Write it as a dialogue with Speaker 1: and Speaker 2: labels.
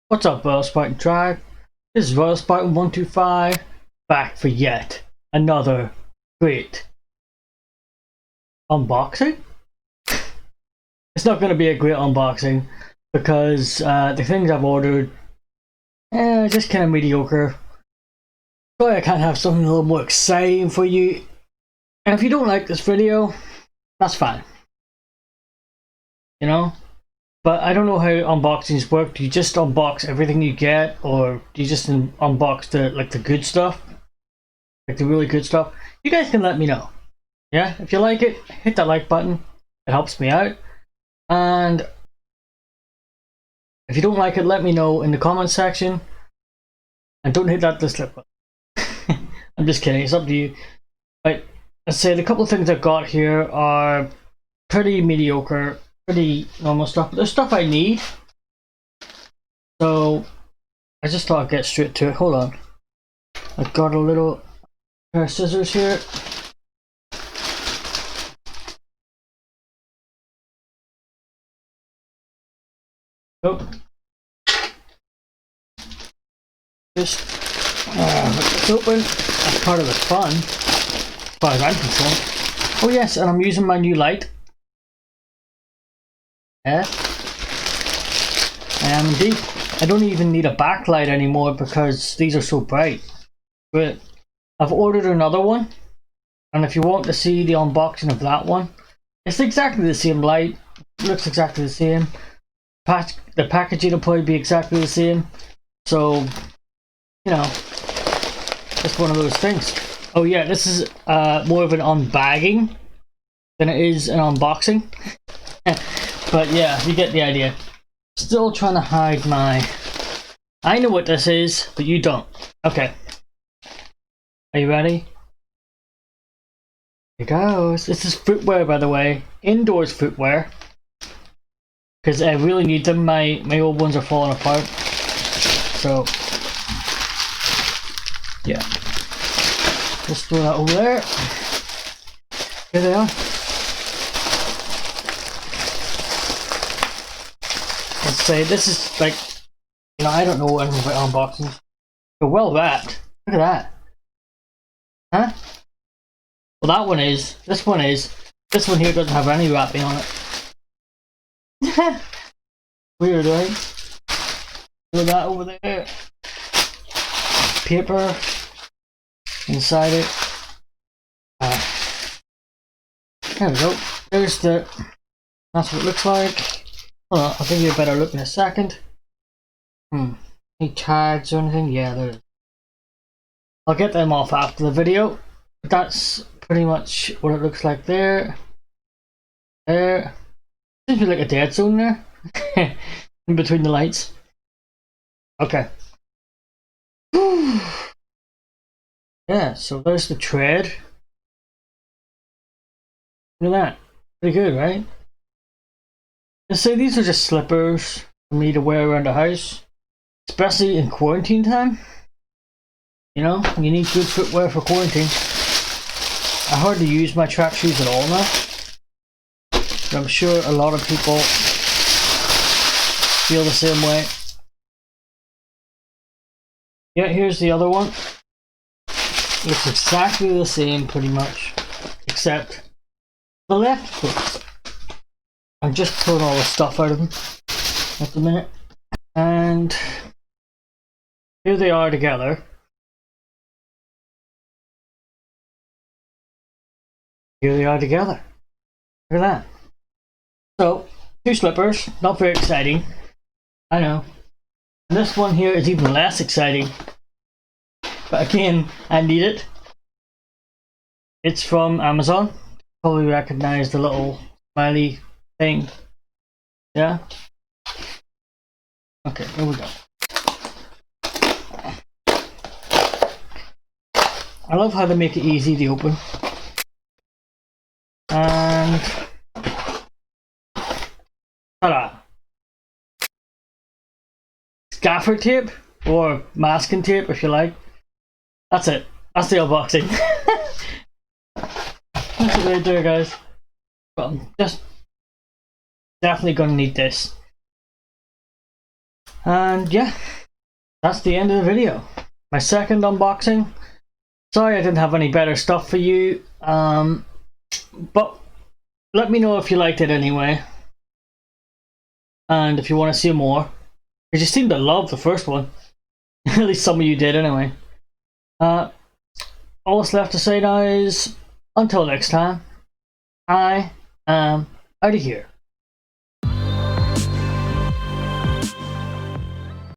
Speaker 1: What's up, Royal Spartan Tribe? This is Royal Spartan 125 back for yet another great unboxing. It's not going to be a great unboxing because the things I've ordered just kind of mediocre. Sorry I can't have something a little more exciting for you. And if you don't like this video, that's fine. You know? But I don't know how unboxings work. Do you just unbox everything you get, or do you just unbox the good stuff, like the really good stuff? You guys can let me know. Yeah, if you like it, hit that like button. It helps me out. And if you don't like it, let me know in the comment section. And don't hit that dislike button. I'm just kidding. It's up to you. But let's say the couple of things I've got here are pretty mediocre. Pretty normal stuff, but there's stuff I need, so I just thought I'd get straight to it. Hold on, I've got a little pair of scissors here. Oh, just let this open. That's part of the fun, as far as I'm concerned. Oh yes, and I'm using my new light. Yeah, I am indeed. I don't even need a backlight anymore because these are so bright. But I've ordered another one, and if you want to see the unboxing of that one, it's exactly the same light. It looks exactly the same. The packaging will probably be exactly the same. So, you know, it's one of those things. Oh yeah, this is more of an unbagging than it is an unboxing. But yeah, you get the idea. Still trying to hide my... I know what this is, but you don't. Okay. Are you ready? Here goes. This is footwear, by the way. Indoors footwear. Because I really need them. My old ones are falling apart. So... yeah. Just throw that over there. Here they are. Let's say this is like, you know, I don't know anything about unboxings. They're well wrapped. Look at that. Huh? Well, that one is. This one is. This one here doesn't have any wrapping on it. Weird, right? Throw that over there. Paper inside it. There we go. There's the. That's what it looks like. Well, I'll give you a better look in a second. Any tags or anything? Yeah, there is. I'll get them off after the video. But that's pretty much what it looks like there. There. Seems to be like a dead zone there. In between the lights. Okay. Yeah, so there's the tread. Look at that. Pretty good, right? Let's say these are just slippers for me to wear around the house, especially in quarantine time. You know, you need good footwear for quarantine. I hardly use my track shoes at all now, but I'm sure a lot of people feel the same way. Yeah, here's the other one. Looks exactly the same pretty much, except the left foot. I'm just pulling all the stuff out of them at the minute. And here they are together. Here they are together. Look at that. So, two slippers, not very exciting. I know. And this one here is even less exciting. But again, I need it. It's from Amazon. Probably recognize the little smiley thing. Yeah. Okay, here we go. I love how they make it easy to open. And ta-da! Gaffer tape or masking tape if you like. That's it. That's the unboxing. That's it right there, guys. But I'm just definitely gonna need this. And yeah, that's the end of the video. My second unboxing. Sorry I didn't have any better stuff for you, but let me know if you liked it anyway, and if you want to see more, because you seem to love the first one. At least some of you did anyway. All that's left to say now is, until next time, I am out of here.